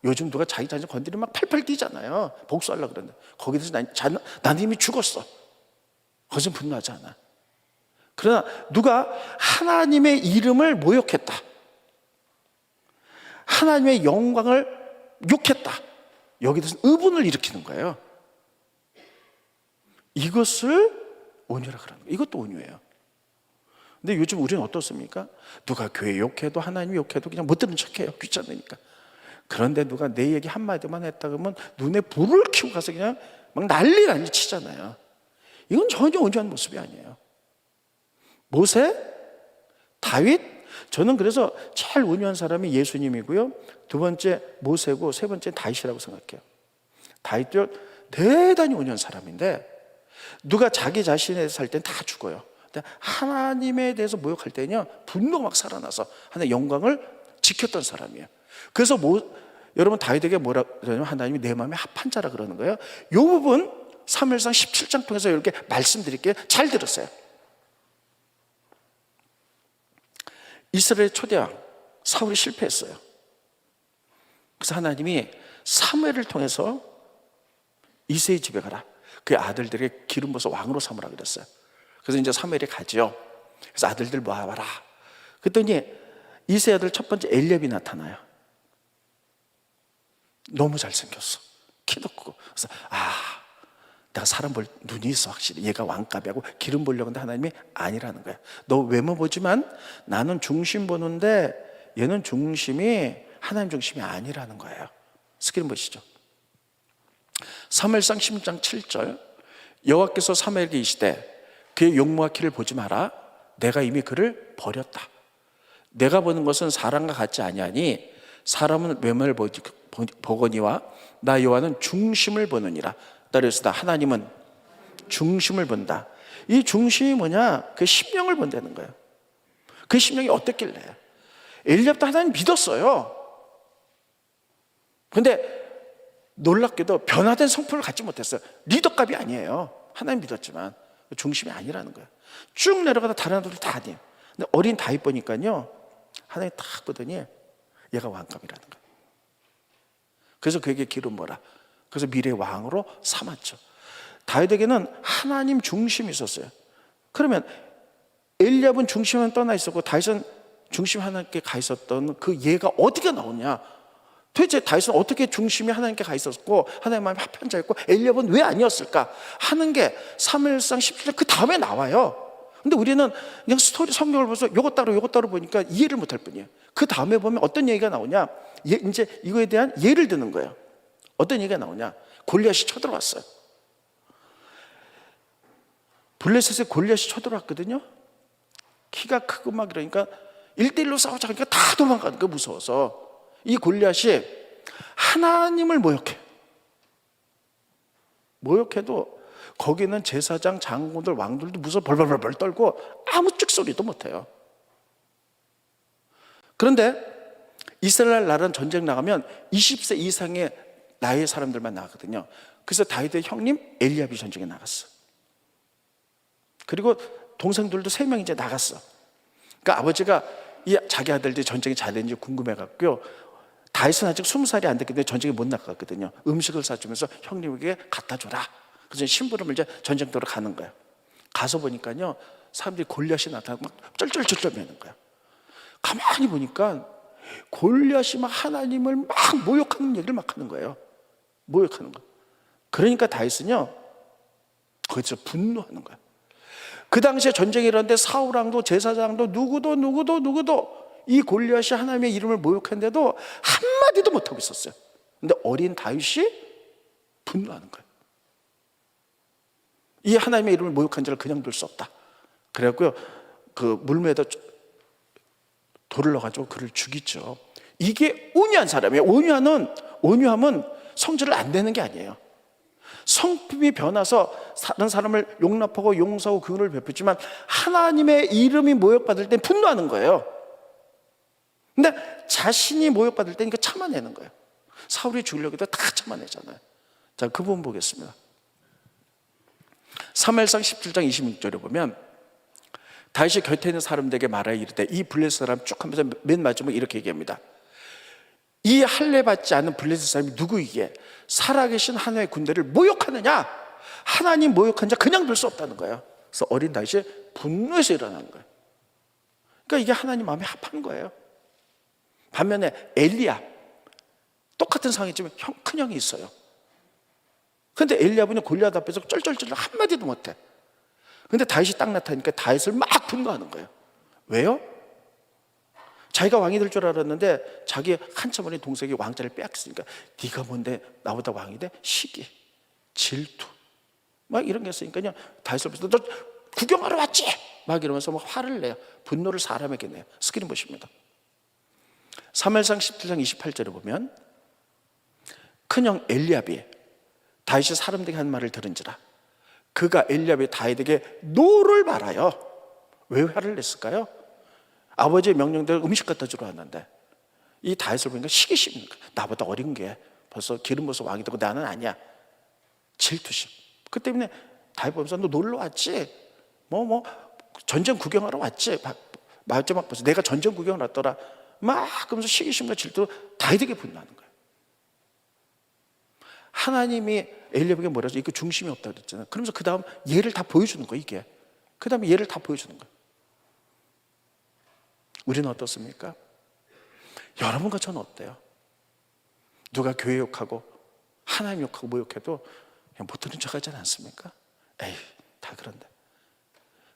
요즘 누가 자기 자신을 건드리면 막 팔팔 뛰잖아요. 복수하려고 그러는데 거기에 대해서 나는 이미 죽었어. 거기서 분노하지 않아. 그러나 누가 하나님의 이름을 모욕했다, 하나님의 영광을 욕했다, 여기에 대해서 의분을 일으키는 거예요. 이것을 온유라 그러는 거예요. 이것도 온유예요. 근데 요즘 우리는 어떻습니까? 누가 교회 욕해도 하나님 욕해도 그냥 못 듣는 척해요. 귀찮으니까. 그런데 누가 내 얘기 한마디만 했다 그러면 눈에 불을 켜고 가서 그냥 막 난리 치잖아요. 이건 전혀 온유한 모습이 아니에요. 모세, 다윗, 저는 그래서 제일 온유한 사람이 예수님이고요, 두 번째 모세고 세 번째 다윗이라고 생각해요. 다윗도 대단히 온유한 사람인데 누가 자기 자신에 대해서 살 땐 다 죽어요. 근데 하나님에 대해서 모욕할 때는요, 분노가 막 살아나서 하나님의 영광을 지켰던 사람이에요. 그래서 여러분 다윗에게 뭐라 그러냐면 하나님이 내 마음에 합한 자라 그러는 거예요. 이 부분 사무엘상 17장 통해서 이렇게 말씀드릴게요. 잘 들으세요. 이스라엘 초대왕 사울이 실패했어요. 그래서 하나님이 사무엘을 통해서 이새의 집에 가라, 그의 아들들에게 기름 부어서 왕으로 삼으라 그랬어요. 그래서 이제 사무엘이 가죠. 그래서 아들들 모아봐라. 그랬더니 이새 아들 첫 번째 엘리압이 나타나요. 너무 잘생겼어. 키도 크고. 그래서 내가 사람 볼 눈이 있어. 확실히 얘가 왕감이하고 기름 보려고 하는데 하나님이 아니라는 거야. 너 외모 보지만 나는 중심 보는데 얘는 중심이 하나님 중심이 아니라는 거예요. 스크린 보시죠. 사무엘상 16장 7절, 여호와께서 사무엘에게 이르시되 그의 용모와 키를 보지 마라. 내가 이미 그를 버렸다. 내가 보는 것은 사람과 같지 아니하니 사람은 외모를 보거니와 나 여호와는 중심을 보느니라. 따라서 하나님은 중심을 본다. 이 중심이 뭐냐? 그 심령을 본다는 거예요. 그 심령이 어땠길래? 엘리압도 하나님 믿었어요. 근데 놀랍게도 변화된 성품을 갖지 못했어요. 리더급이 아니에요. 하나님 믿었지만 중심이 아니라는 거예요. 쭉 내려가다 다른 아들들 다 아니에요. 근데 어린 다윗 보니까요, 하나님 딱 보더니 얘가 왕감이라는 거예요. 그래서 그에게 기름 뭐라, 그래서 미래의 왕으로 삼았죠. 다윗에게는 하나님 중심이 있었어요. 그러면 엘리압은 중심은 떠나 있었고 다윗은 중심 하나님께 가 있었던 그 얘가 어디가 나오냐? 도대체 다윗은 어떻게 중심이 하나님께 가 있었고 하나님 마음이 합한 자였고 엘리압은 왜 아니었을까 하는 게 사무엘상 17절 그 다음에 나와요. 근데 우리는 그냥 스토리 성경을 보면서 요것 따로 보니까 이해를 못할 뿐이에요. 그 다음에 보면 어떤 얘기가 나오냐, 이제 이거에 대한 예를 드는 거예요. 어떤 얘기가 나오냐, 골리앗이 쳐들어왔어요. 블레셋에 골리앗이 쳐들어왔거든요. 키가 크고 막 이러니까 1대1로 싸우자 하니까 다 도망가는 거 무서워서 이 골리앗이 하나님을 모욕해도 거기는 제사장, 장군들, 왕들도 무서워 벌벌벌 떨고 아무 찍소리도 못해요. 그런데 이스라엘 나라는 전쟁 나가면 20세 이상의 나이의 사람들만 나가거든요. 그래서 다윗의 형님 엘리압이 전쟁에 나갔어. 그리고 동생들도 3명 이제 나갔어. 그러니까 아버지가 자기 아들들이 전쟁이 잘 되는지 궁금해갖고요, 다윗은 아직 20살이 안 됐기 때문에 전쟁에 못 나갔거든요. 음식을 사주면서 형님에게 갖다 줘라. 그래서 심부름을 이제 전쟁터로 가는 거예요. 가서 보니까요, 사람들이 골리앗이 나타나고 막 쩔쩔쩔쩔 매는 거예요. 가만히 보니까 골리앗이 막 하나님을 막 모욕하는 얘기를 막 하는 거예요. 모욕하는 거. 그러니까 다윗은요, 거기서 분노하는 거예요. 그 당시에 전쟁이 일어났는데 사울왕도 제사장도 누구도 이 골리앗이 하나님의 이름을 모욕했는데도 한마디도 못하고 있었어요. 근데 어린 다윗이 분노하는 거예요. 이 하나님의 이름을 모욕한 자를 그냥 둘 수 없다. 그래갖고요, 그 물매에다 돌을 넣어가지고 그를 죽이죠. 이게 온유한 사람이에요. 온유함은 성질을 안 내는 게 아니에요. 성품이 변해서 다른 사람을 용납하고 용서하고 긍휼을 베풀지만 하나님의 이름이 모욕받을 땐 분노하는 거예요. 근데 자신이 모욕받을 때니까 참아내는 거예요. 사울이 죽이려고 해도 다 참아내잖아요. 자, 그 부분 보겠습니다. 사무엘상 17장 26절에 보면 다윗이 곁에 있는 사람들에게 말하여 이르되, 이 블레셋 사람 쭉 하면서 맨 마지막에 이렇게 얘기합니다. 이 할례 받지 않은 블레셋 사람이 누구이기에 살아계신 하나님의 군대를 모욕하느냐? 하나님 모욕한 자 그냥 둘 수 없다는 거예요. 그래서 어린 다윗이 분노해서 일어나는 거예요. 그러니까 이게 하나님 마음에 합한 거예요. 반면에 엘리압, 똑같은 상황이지만 큰형이 있어요. 근데 엘리압은 골리앗 앞에서 쩔쩔쩔 한마디도 못해. 근데 다윗이 딱 나타나니까 다윗을 막 분노하는 거예요. 왜요? 자기가 왕이 될 줄 알았는데 자기 한참 어린 동생이 왕자를 빼앗겼으니까 네가 뭔데 나보다 왕이 돼? 시기, 질투 막 이런 게 있으니까요, 다윗을 보면서 너 구경하러 왔지? 막 이러면서 막 화를 내요. 분노를 사람에게 내요. 스크린 보십니다. 사무엘상 17장 28절에 보면 큰형 엘리압이 다윗이 사람들에게 한 말을 들은지라 그가 엘리압이 다윗에게 노를 말하여. 왜 화를 냈을까요? 아버지의 명령대로 음식 갖다 주러 왔는데 이 다윗을 보니까 시기심인 거야. 나보다 어린 게 벌써 기름 부어서 왕이 되고 나는 아니야. 질투심. 그 때문에 다윗 보면서 너 놀러 왔지? 뭐 전쟁 구경하러 왔지? 마지막 벌써 내가 전쟁 구경을 왔더라. 막 그러면서 시기심과 질투로 다윗에게 분노하는 거예요. 하나님이 엘리압에게 뭐라 하죠? 이거 중심이 없다고 그랬잖아요. 그러면서 그 다음 예를 다 보여주는 거예요. 이게 그 다음에 예를 다 보여주는 거예요. 우리는 어떻습니까? 여러분과 저는 어때요? 누가 교회 욕하고 하나님 욕하고 모욕해도 그냥 못 들은 척 하지 않습니까? 에이, 다 그런데.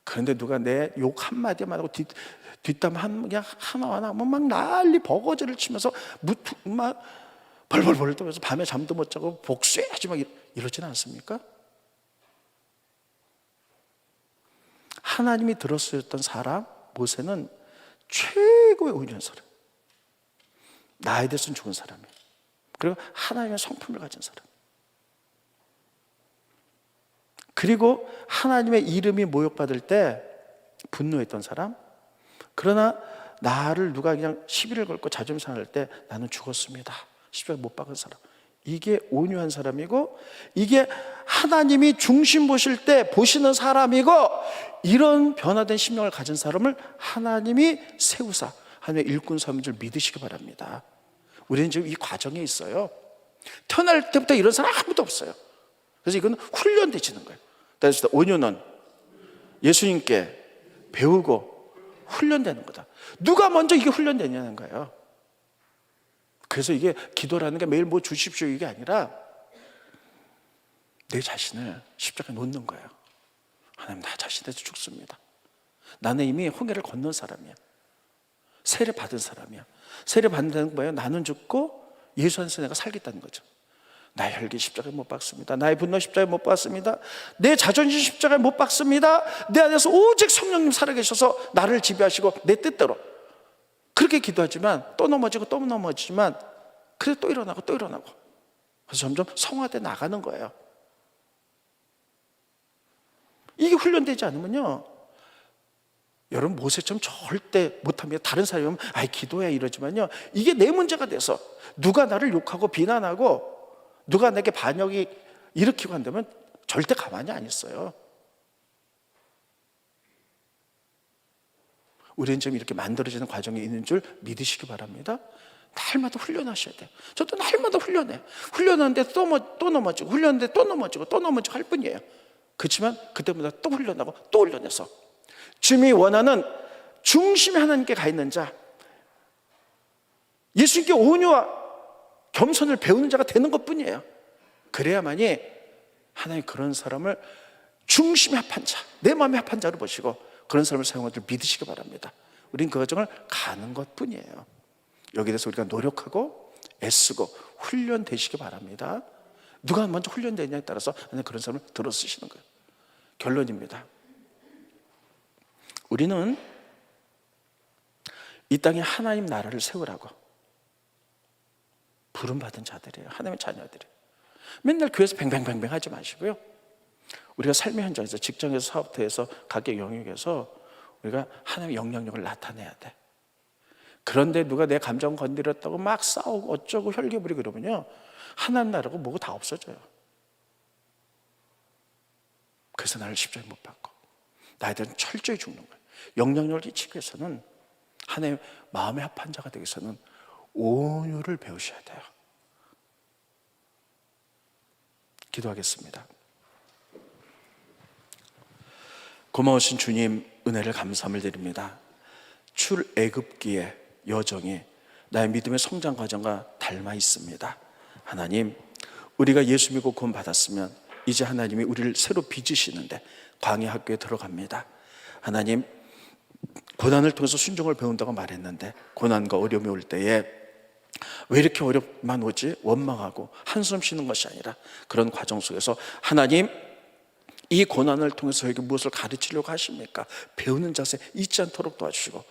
그런데 누가 내 욕 한마디만 하고 뒷담 그냥 하나하나 하면 막 난리 버거지를 치면서 막 벌벌벌 떨면서 밤에 잠도 못 자고 복수해야지 막 이러지는 않습니까? 하나님이 들었었던 사람 모세는 최고의 온유한 사람, 나에 대해서는 좋은 사람이에요. 그리고 하나님의 성품을 가진 사람, 그리고 하나님의 이름이 모욕받을 때 분노했던 사람, 그러나 나를 누가 그냥 시비를 걸고 자존심 상할 때 나는 죽었습니다. 십자가 못 박은 사람. 이게 온유한 사람이고, 이게 하나님이 중심 보실 때 보시는 사람이고, 이런 변화된 심령을 가진 사람을 하나님이 세우사 하나님의 일꾼 삼은 줄 믿으시기 바랍니다. 우리는 지금 이 과정에 있어요. 태어날 때부터 이런 사람 아무도 없어요. 그래서 이건 훈련되시는 거예요. 그래서 5년은 예수님께 배우고 훈련되는 거다. 누가 먼저 이게 훈련되냐는 거예요. 그래서 이게 기도라는 게 매일 뭐 주십시오 이게 아니라 내 자신을 십자가에 놓는 거예요. 하나님, 나 자신에서 죽습니다. 나는 이미 홍해를 건넌 사람이야. 세례 받은 사람이야. 세례 받는 거예요. 나는 죽고 예수 안에서 내가 살겠다는 거죠. 나의 혈기 십자가에 못 박습니다. 나의 분노 십자가에 못 박습니다. 내 자존심 십자가에 못 박습니다. 내 안에서 오직 성령님 살아계셔서 나를 지배하시고 내 뜻대로. 그렇게 기도하지만 또 넘어지고 또 넘어지지만 그래 또 일어나고 또 일어나고. 그래서 점점 성화돼 나가는 거예요. 이게 훈련되지 않으면요, 여러분 모세처럼 절대 못합니다. 다른 사람이 오면 아이 기도해 이러지만요, 이게 내 문제가 돼서 누가 나를 욕하고 비난하고 누가 내게 반역이 일으키고 한다면 절대 가만히 안 있어요. 우리는 지금 이렇게 만들어지는 과정에 있는 줄 믿으시기 바랍니다. 날마다 훈련하셔야 돼요. 저도 날마다 훈련해요. 훈련하는데 또 넘어지고, 훈련하는데 또 넘어지고 또 넘어지고 할 뿐이에요. 그렇지만 그때보다 또 훈련하고 또 훈련해서 주님이 원하는 중심이 하나님께 가 있는 자, 예수님께 온유와 겸손을 배우는 자가 되는 것뿐이에요. 그래야만이 하나님 그런 사람을 중심에 합한 자, 내 마음에 합한 자로 보시고 그런 사람을 사용할 줄 믿으시기 바랍니다. 우린 그 과정을 가는 것뿐이에요. 여기에 대해서 우리가 노력하고 애쓰고 훈련되시기 바랍니다. 누가 먼저 훈련되냐에 따라서 하나님 그런 사람을 들어 쓰시는 거예요. 결론입니다. 우리는 이 땅에 하나님 나라를 세우라고 부름받은 자들이에요. 하나님의 자녀들이에요. 맨날 교회에서 뱅뱅뱅뱅 하지 마시고요, 우리가 삶의 현장에서, 직장에서, 사업터에서, 각계 영역에서 우리가 하나님의 영향력을 나타내야 돼. 그런데 누가 내 감정 건드렸다고 막 싸우고 어쩌고 혈기 부리고 그러면요, 하나님 나라고 뭐고 다 없어져요. 그래서 나를 십자가에 못 박고 나에 대한 철저히 죽는 거예요. 영향력을 끼치기 위해서는, 하나님의 마음에 합한 자가 되기 위해서는 온유를 배우셔야 돼요. 기도하겠습니다. 고마우신 주님, 은혜를 감사함을 드립니다. 출애굽기의 여정이 나의 믿음의 성장 과정과 닮아 있습니다. 하나님, 우리가 예수 믿고 구원 받았으면 이제 하나님이 우리를 새로 빚으시는데 광야 학교에 들어갑니다. 하나님, 고난을 통해서 순종을 배운다고 말했는데 고난과 어려움이 올 때에 왜 이렇게 어렵만 오지? 원망하고 한숨 쉬는 것이 아니라 그런 과정 속에서 하나님, 이 고난을 통해서 저에게 무엇을 가르치려고 하십니까? 배우는 자세 잊지 않도록 도와주시고,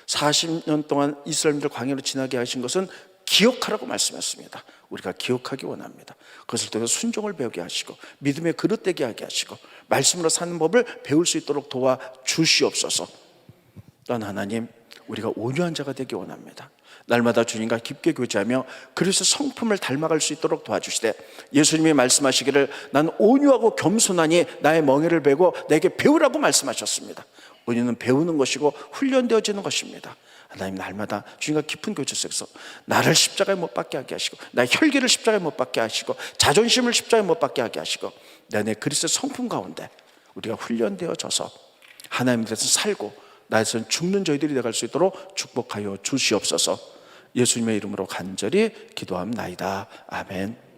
40년 동안 이스라엘인들 광야로 지나게 하신 것은 기억하라고 말씀했습니다. 우리가 기억하기 원합니다. 그것을 통해서 순종을 배우게 하시고 믿음의 그릇 되게 하게 하시고 말씀으로 사는 법을 배울 수 있도록 도와주시옵소서. 또한 하나님, 우리가 온유한 자가 되기 원합니다. 날마다 주님과 깊게 교제하며 그리스도의 성품을 닮아갈 수 있도록 도와주시되, 예수님이 말씀하시기를 난 온유하고 겸손하니 나의 멍에를 베고 내게 배우라고 말씀하셨습니다. 온유는 배우는 것이고 훈련되어지는 것입니다. 하나님, 날마다 주님과 깊은 교제 속에서 나를 십자가에 못 박게 하게 하시고 나의 혈기를 십자가에 못 박게 하시고 자존심을 십자가에 못 박게 하게 하시고 내 그리스도의 성품 가운데 우리가 훈련되어져서 하나님에 대해서 살고 나에서는 죽는 저희들이 되어갈 수 있도록 축복하여 주시옵소서. 예수님의 이름으로 간절히 기도합나이다. 아멘.